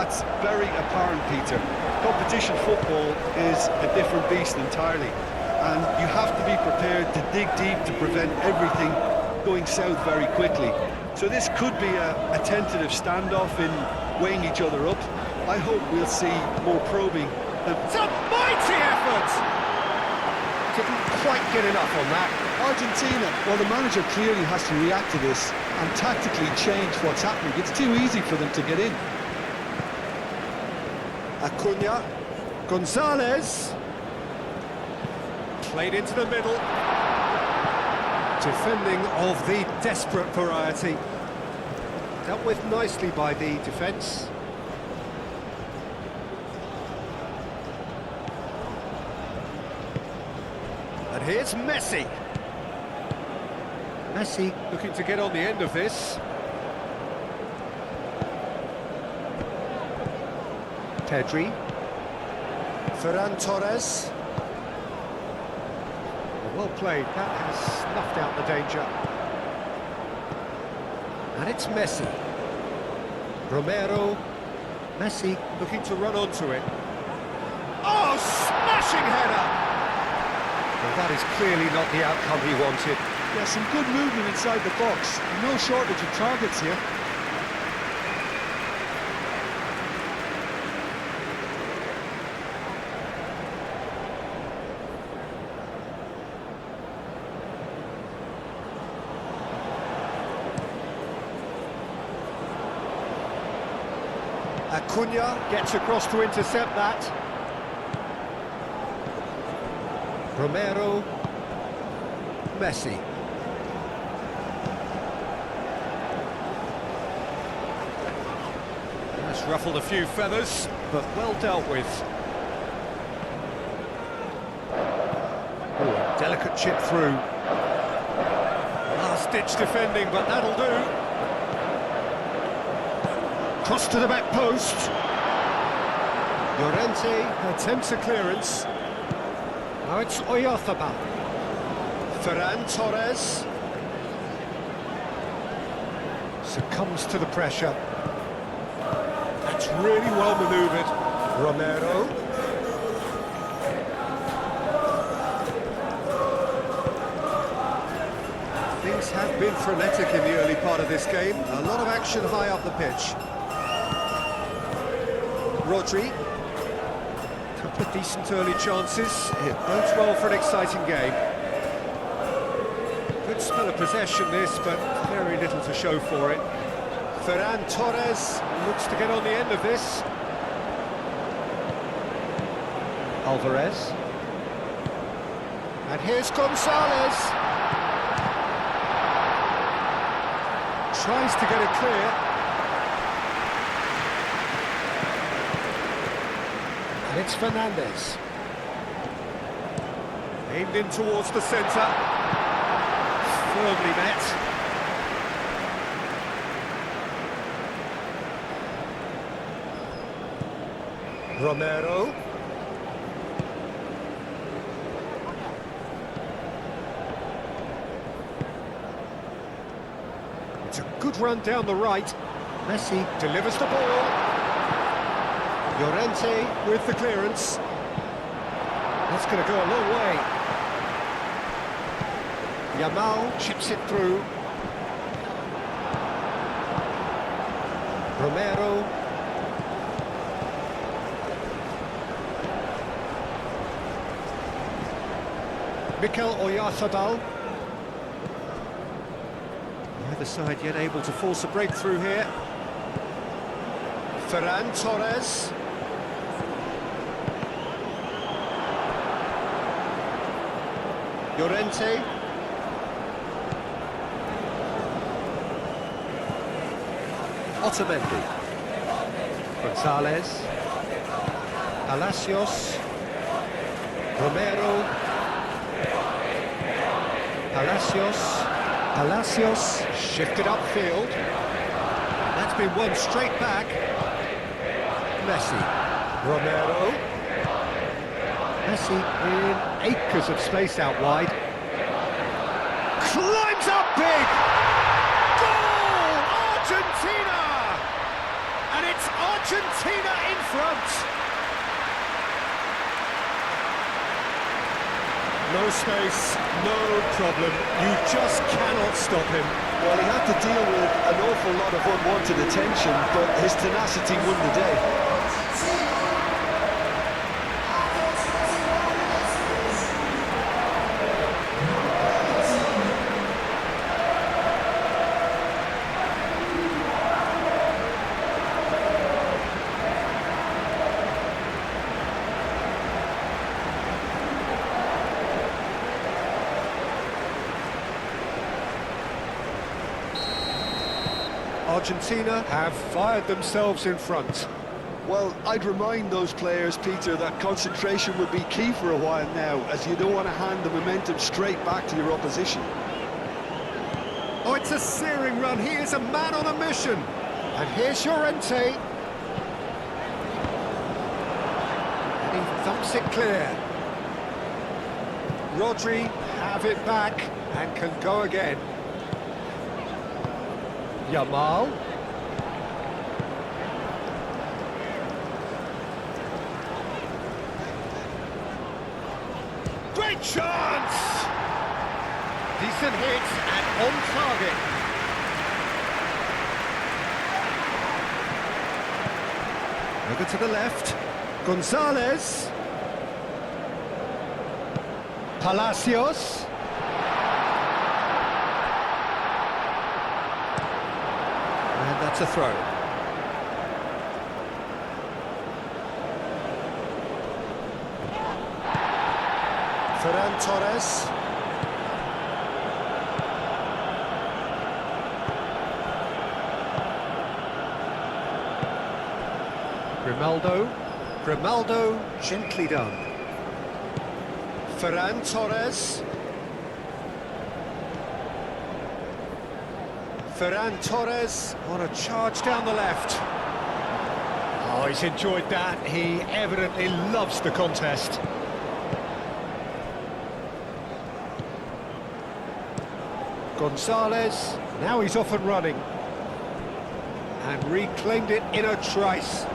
That's very apparent, Peter. Competition football is a different beast entirely, and you have to be prepared to dig deep to prevent everything going south very quickly. So this could be a tentative standoff in weighing each other up. I hope we'll see more probing. It's a mighty effort! Didn't quite get enough on that. Argentina, well, the manager clearly has to react to this and tactically change what's happening. It's too easy for them to get in. Acuna, Gonzalez. Played into the middle. Defending of the desperate variety. Dealt with nicely by the defence. And here's Messi. Messi looking to get on the end of this. Pedri. Ferran Torres. Well played, that has snuffed out the danger. And it's Messi. Romero. Messi looking to run onto it. Oh, smashing header! Well, that is clearly not the outcome he wanted. Yeah, some good movement inside the box. No shortage of targets here. Acuna gets across to intercept that. Romero. Messi. That's ruffled a few feathers, but well dealt with. Oh, a delicate chip through. Last-ditch defending, but that'll do. Cross to the back post. Llorente attempts a clearance. Now it's Oyarzabal. Ferran Torres. Succumbs to the pressure. That's really well manoeuvred. Romero. Things have been frenetic in the early part of this game. A lot of action high up the pitch. Rodri. A couple of decent early chances. It bodes well for an exciting game. Good spell of possession this, but very little to show for it. Ferran Torres looks to get on the end of this. Alvarez. And here's Gonzalez. Tries to get it clear. And it's Fernandez. Aimed in towards the centre. Firmly met. Romero. It's a good run down the right. Messi delivers the ball. Llorente with the clearance. That's going to go a long way. Yamal chips it through. Romero. Mikel Oyarzabal. Neither side yet able to force a breakthrough here. Ferran Torres. Llorente. Otamendi. Gonzalez. Palacios. Romero. Palacios shifted upfield. That's been won straight back. Messi. Romero. Messi in acres of space out wide. Climbs up big! Goal! Argentina! And it's Argentina in front. No space, no problem. You just cannot stop him. Well, he had to deal with an awful lot of unwanted attention, but his tenacity won the day. Argentina have fired themselves in front. Well, I'd remind those players, Peter, that concentration would be key for a while now, as you don't want to hand the momentum straight back to your opposition. Oh, it's a searing run. He is a man on a mission. And here's Llorente. And he thumps it clear. Rodri have it back and can go again. Yamal. Great chance! Decent hits and on target. Over to the left. Gonzalez. Palacios. And that's a throw. Ferran Torres. Grimaldo, gently done. Ferran Torres. Ferran Torres on a charge down the left. Oh, he's enjoyed that. He evidently loves the contest. Gonzalez, now he's off and running. And reclaimed it in a trice.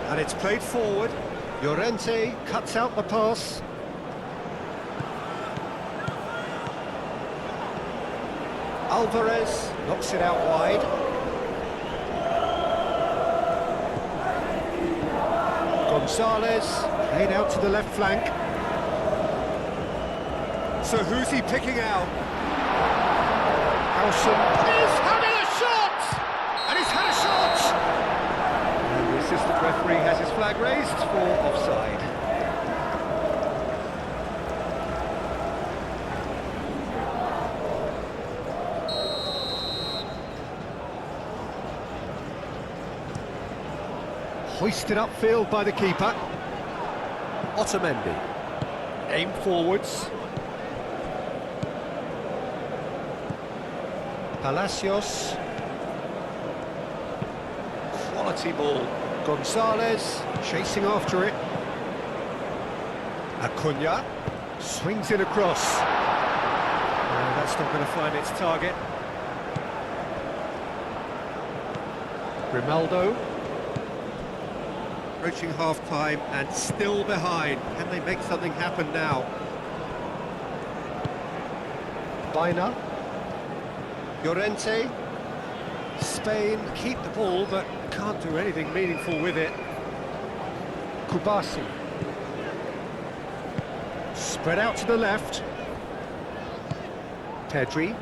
And it's played forward. Llorente cuts out the pass. Alvarez knocks it out wide. Gonzalez played out to the left flank. So who's he picking out? Howson is having a shot! And he's had a shot! And the assistant referee has his flag raised for offside. Hoisted upfield by the keeper. Otamendi. Aim forwards. Palacios. Quality ball. Gonzalez chasing after it. Acuna swings it across. And that's not going to find its target. Grimaldo. Approaching half-time and still behind. Can they make something happen now? Baina. Llorente. Spain keep the ball but can't do anything meaningful with it. Kubasi. Spread out to the left. Pedri.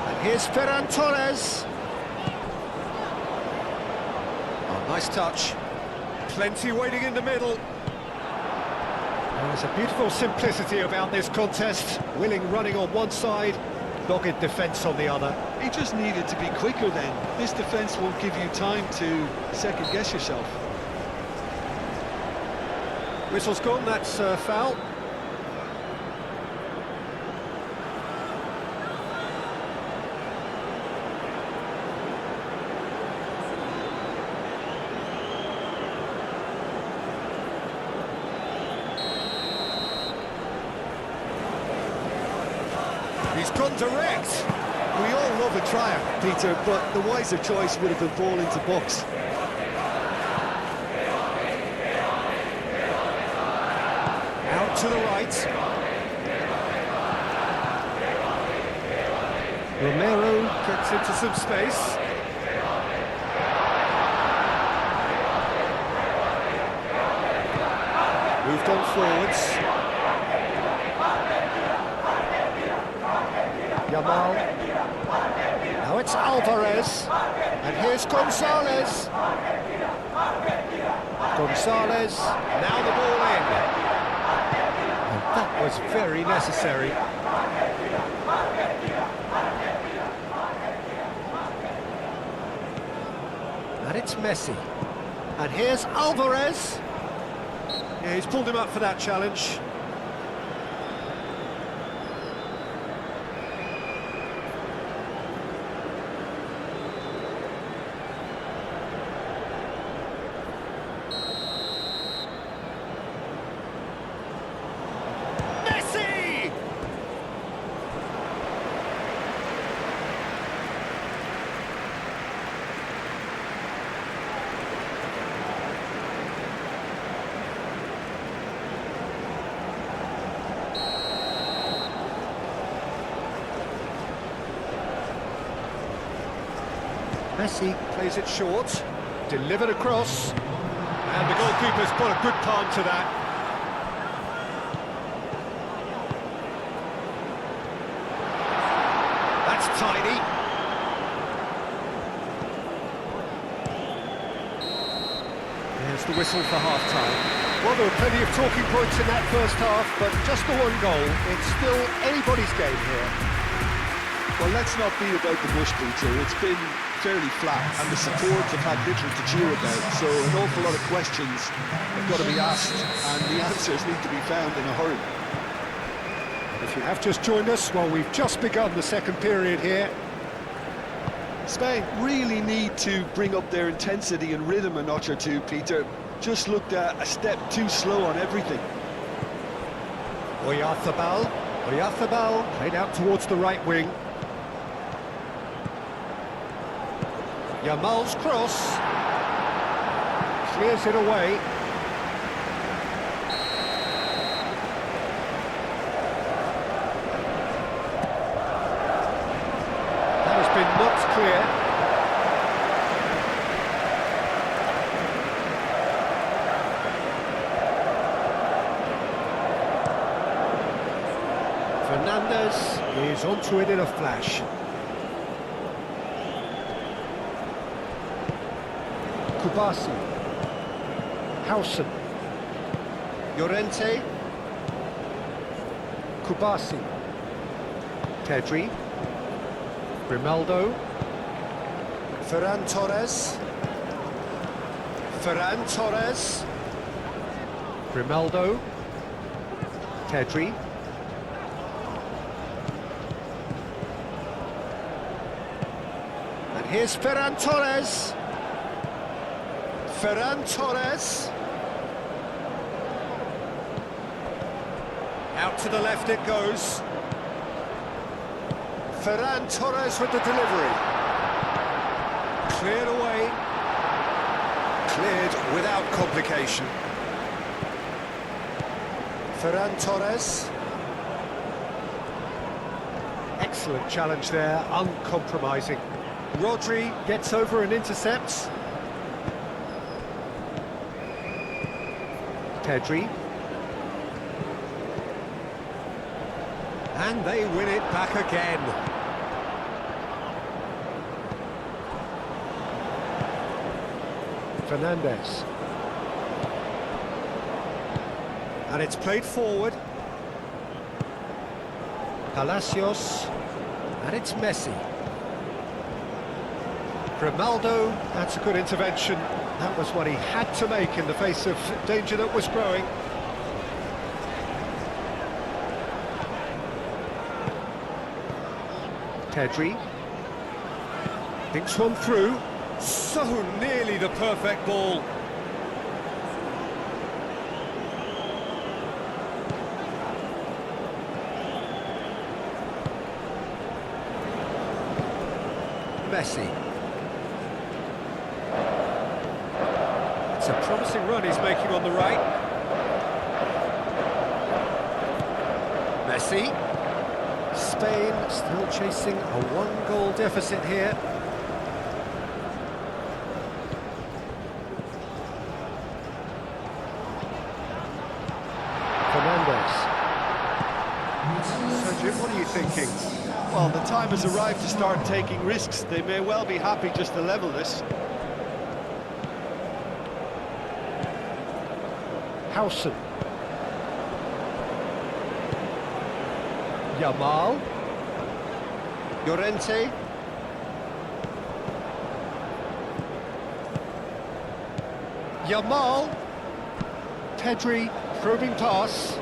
And here's Ferran Torres. Oh, nice touch. Plenty waiting in the middle. There's a beautiful simplicity about this contest. Willing running on one side, dogged defence on the other. He just needed to be quicker then. This defence won't give you time to second-guess yourself. Whistle's gone, that's a foul. He's gone direct. We all love a triumph, Peter, but the wiser choice would have been ball into box. Out to the right. Romero gets into some space. Moved on forwards. Yamal. Now it's Alvarez. And here's Gonzalez. Gonzalez. Now the ball in. And that was very necessary. And it's Messi. And here's Alvarez. Yeah, he's pulled him up for that challenge. Messi! Messi plays it short, delivered across, and the goalkeeper's put a good palm to that. That's tiny. There's the whistle for half-time. Well, there were plenty of talking points in that first half, but just the one goal. It's still anybody's game here. Well, let's not beat about the bush, Peter. It's been fairly flat, and the supports have had little to cheer about, so an awful lot of questions have got to be asked, and the answers need to be found in a hurry. If you have just joined us, well, we've just begun the second period here. Spain really need to bring up their intensity and rhythm a notch or two, Peter. Just looked a step too slow on everything. Oyarzabal played out towards the right wing. Yamal's cross. Clears it away. That has been knocked clear. Fernandez is onto it in a flash. Kubasi, Hausen, Llorente, Kubasi, Pedri, Grimaldo, Ferran Torres, Grimaldo, Pedri, and here's Ferran Torres. Out to the left it goes. Ferran Torres with the delivery. Cleared away. Cleared without complication. Ferran Torres. Excellent challenge there, uncompromising. Rodri gets over and intercepts. Pedri. And they win it back again. Fernandez. And it's played forward. Palacios. And it's Messi. Grimaldo, that's a good intervention. That was what he had to make in the face of danger that was growing. Pedri. Thinks one through. So nearly the perfect ball. Messi. It's a promising run he's making on the right. Messi. Spain still chasing a one-goal deficit here. Sergio, what are you thinking? Well, the time has arrived to start taking risks. They may well be happy just to level this. Howson. Yamal. Llorente. Yamal. Pedri, probing pass.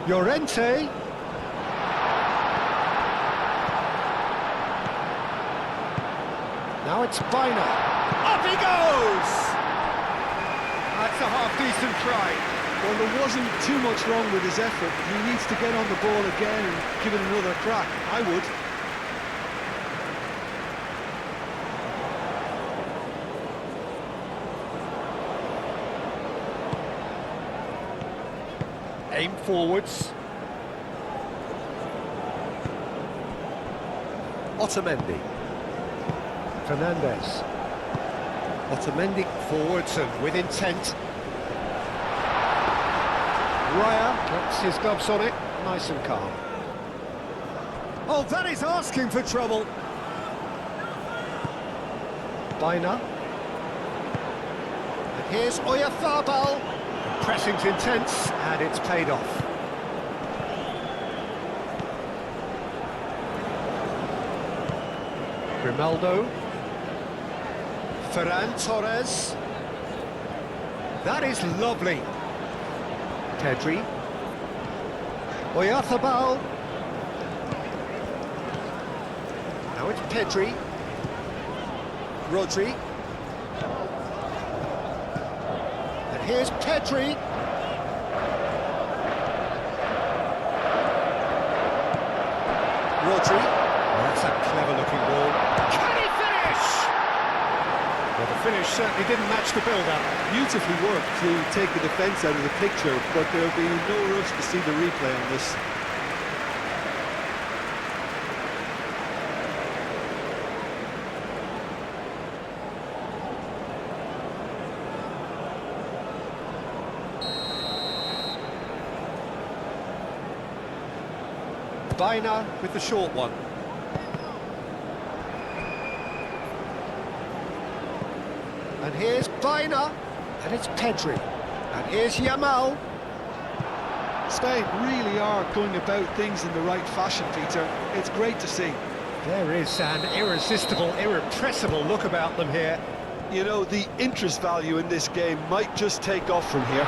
Llorente. Now it's Bina. Up he goes! That's a half-decent try. Well, there wasn't too much wrong with his effort. He needs to get on the ball again and give it another crack. I would. Aim forwards. Otamendi. Fernandez. Otamendi forwards and with intent. Raya gets his gloves on it, nice and calm. Oh, that is asking for trouble. Bina. And here's Oyarzabal. Pressing's intense, and it's paid off. Grimaldo. Ferran Torres. That is lovely. Pedri. Oyarzabal. Now it's Pedri. Rodri. And here's Pedri. Rodri. Oh, that's a clever-looking ball. Can he finish? Well, the finish certainly didn't match the build-up. Beautifully worked to take the defence out of the picture, but there'll be no rush to see the replay on this. Bina with the short one. And here's Bina, and it's Pedri. And here's Yamal. Spain really are going about things in the right fashion, Peter. It's great to see. There is an irresistible, irrepressible look about them here. You know, the interest value in this game might just take off from here.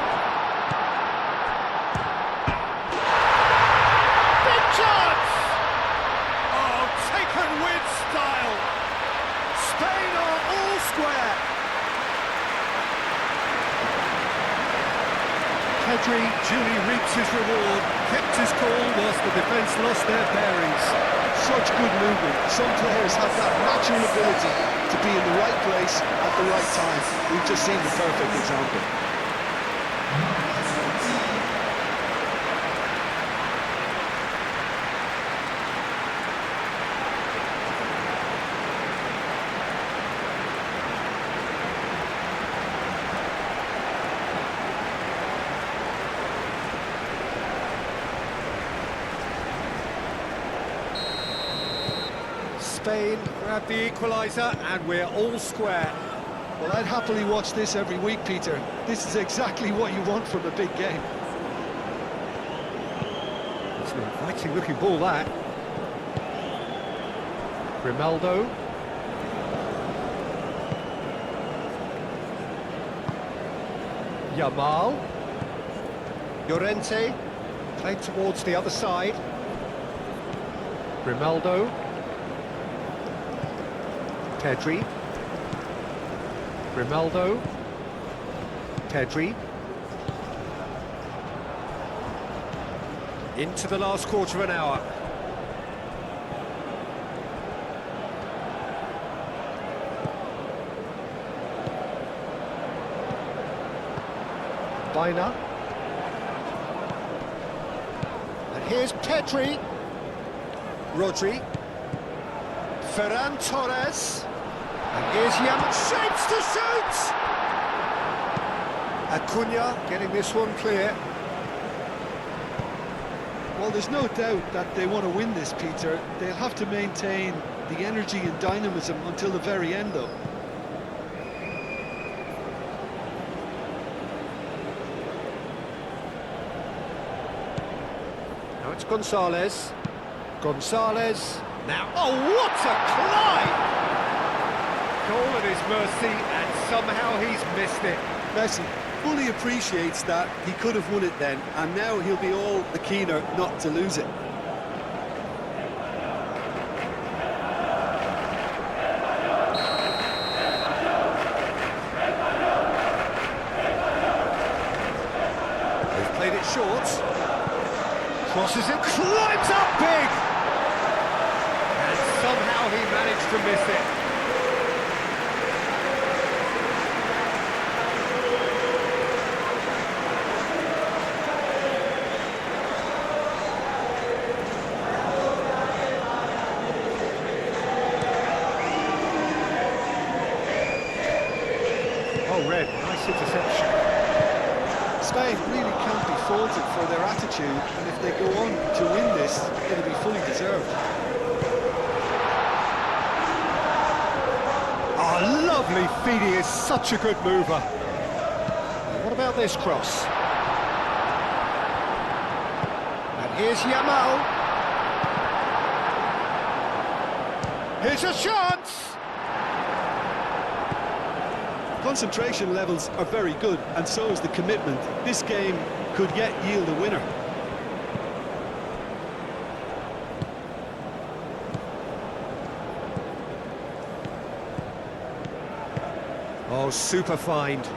Pedri duly reaps his reward, kept his cool whilst the defence lost their bearings. Such good movement. Some players have that natural ability to be in the right place at the right time. We've just seen the perfect example. Spain grab the equalizer and we're all square. Well, I'd happily watch this every week, Peter. This is exactly what you want from a big game. It's an inviting looking ball, that. Grimaldo. Yamal. Llorente. Played towards the other side. Grimaldo. Pedri. Grimaldo. Pedri. Into the last quarter of an hour. Bina. And here's Pedri. Rodri. Ferran Torres. And here's Yamal. Shapes to shoot! Acuna getting this one clear. Well, there's no doubt that they want to win this, Peter. They'll have to maintain the energy and dynamism until the very end, though. Now it's Gonzalez. Gonzalez. Now, oh, what a climb! Goal at his mercy, and somehow he's missed it. Messi fully appreciates that he could have won it then, and now he'll be all the keener not to lose it. They've played it short. Crosses it, climbs up big! And somehow he managed to miss it. Oh, red, nice interception. Spain really can't be faulted for their attitude, and if they go on to win this, it'll be fully deserved. Oh, lovely feed, he is such a good mover. What about this cross? And here's Yamal. Here's a chance! Concentration levels are very good, and so is the commitment. This game could yet yield a winner. Oh, super find.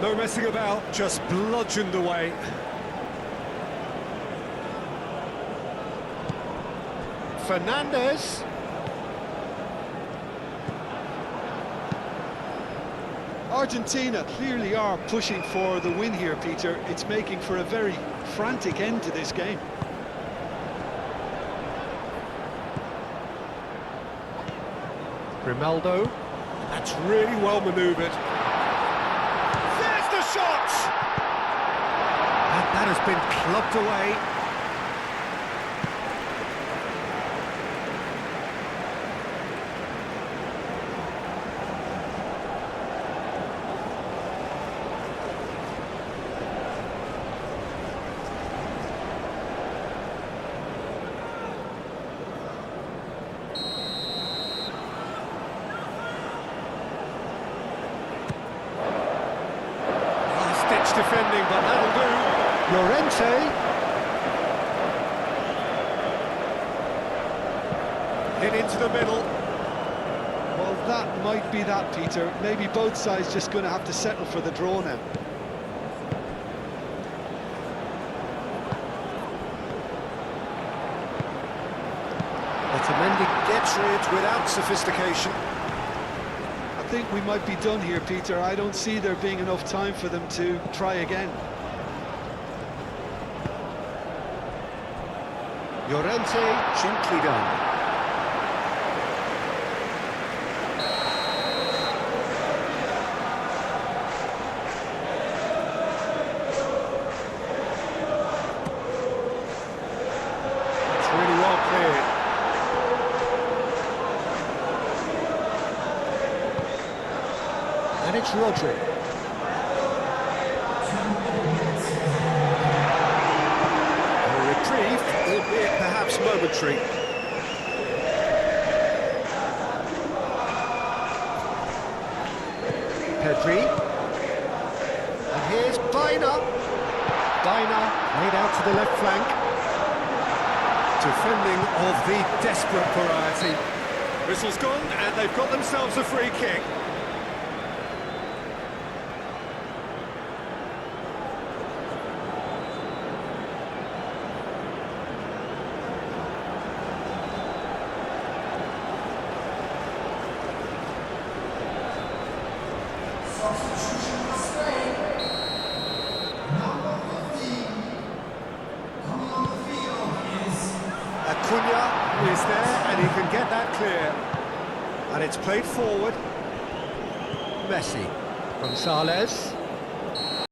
No messing about, just bludgeoned away. Fernandez. Argentina clearly are pushing for the win here, Peter. It's making for a very frantic end to this game. Grimaldo. That's really well manoeuvred. There's the shot! And that has been clubbed away. Defending, but that'll do. Llorente. Hit into the middle. Well, that might be that, Peter. Maybe both sides just going to have to settle for the draw now. Otamendi gets rid without sophistication. I think we might be done here, Peter. I don't see there being enough time for them to try again. Llorente, gently done. It's really well cleared. And it's Rodri. A reprieve, albeit perhaps momentary. Pedri. And here's Bina. Bina laid out to the left flank. Defending of the desperate variety. Whistle's gone, and they've got themselves a free kick. Acuna is there, and he can get that clear. And it's played forward. Messi. Gonzalez.